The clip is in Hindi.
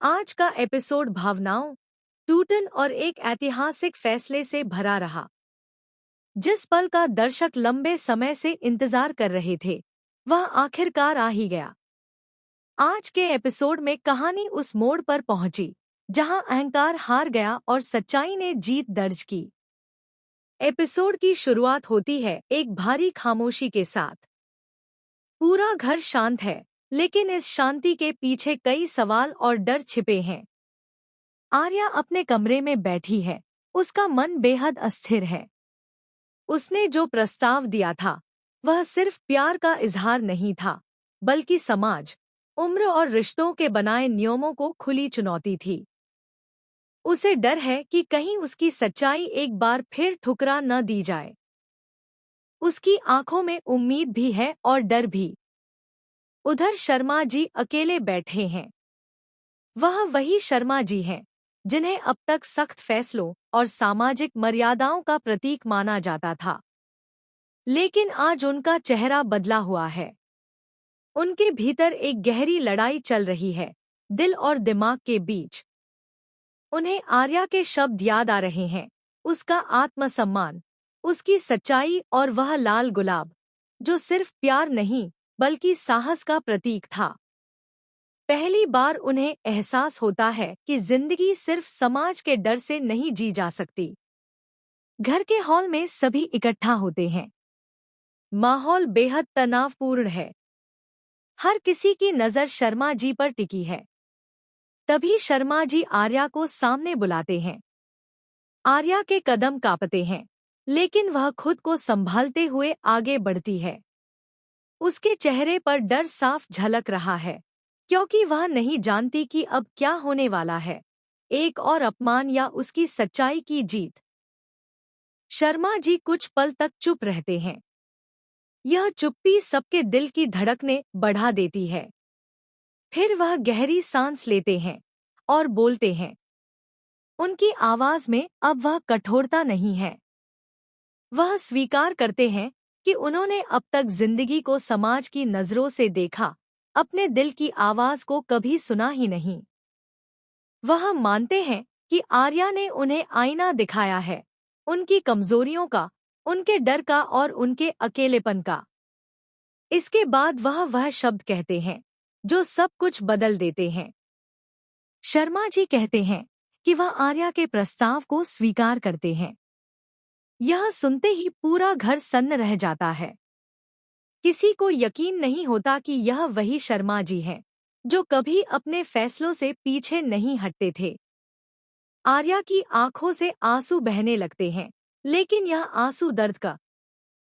आज का एपिसोड भावनाओं, टूटन और एक ऐतिहासिक फैसले से भरा रहा। जिस पल का दर्शक लंबे समय से इंतजार कर रहे थे, वह आखिरकार आ ही गया। आज के एपिसोड में कहानी उस मोड़ पर पहुंची, जहां अहंकार हार गया और सच्चाई ने जीत दर्ज की। एपिसोड की शुरुआत होती है एक भारी खामोशी के साथ। पूरा घर शांत है, लेकिन इस शांति के पीछे कई सवाल और डर छिपे हैं। आर्या अपने कमरे में बैठी है, उसका मन बेहद अस्थिर है। उसने जो प्रस्ताव दिया था, वह सिर्फ प्यार का इजहार नहीं था, बल्कि समाज, उम्र और रिश्तों के बनाए नियमों को खुली चुनौती थी। उसे डर है कि कहीं उसकी सच्चाई एक बार फिर ठुकरा न दी जाए। उसकी आंखों में उम्मीद भी है और डर भी। उधर शर्मा जी अकेले बैठे हैं। वह वही शर्मा जी हैं जिन्हें अब तक सख्त फैसलों और सामाजिक मर्यादाओं का प्रतीक माना जाता था। लेकिन आज उनका चेहरा बदला हुआ है। उनके भीतर एक गहरी लड़ाई चल रही है, दिल और दिमाग के बीच। उन्हें आर्या के शब्द याद आ रहे हैं, उसका आत्मसम्मान, उसकी सच्चाई और वह लाल गुलाब, जो सिर्फ प्यार नहीं बल्कि साहस का प्रतीक था। पहली बार उन्हें एहसास होता है कि जिंदगी सिर्फ समाज के डर से नहीं जी जा सकती। घर के हॉल में सभी इकट्ठा होते हैं। माहौल बेहद तनावपूर्ण है। हर किसी की नज़र शर्मा जी पर टिकी है। तभी शर्मा जी आर्या को सामने बुलाते हैं। आर्या के कदम कांपते हैं, लेकिन वह खुद को संभालते हुए आगे बढ़ती है। उसके चेहरे पर डर साफ झलक रहा है, क्योंकि वह नहीं जानती कि अब क्या होने वाला है, एक और अपमान या उसकी सच्चाई की जीत। शर्मा जी कुछ पल तक चुप रहते हैं। यह चुप्पी सबके दिल की धड़कनें बढ़ा देती है। फिर वह गहरी सांस लेते हैं और बोलते हैं। उनकी आवाज में अब वह कठोरता नहीं है। वह स्वीकार करते हैं कि उन्होंने अब तक जिंदगी को समाज की नजरों से देखा, अपने दिल की आवाज को कभी सुना ही नहीं। वह मानते हैं कि आर्या ने उन्हें आईना दिखाया है, उनकी कमजोरियों का, उनके डर का और उनके अकेलेपन का। इसके बाद वह शब्द कहते हैं जो सब कुछ बदल देते हैं। शर्मा जी कहते हैं कि वह आर्या के प्रस्ताव को स्वीकार करते हैं। यह सुनते ही पूरा घर सन्न रह जाता है। किसी को यकीन नहीं होता कि यह वही शर्मा जी हैं, जो कभी अपने फैसलों से पीछे नहीं हटते थे। आर्या की आंखों से आंसू बहने लगते हैं, लेकिन यह आंसू दर्द का,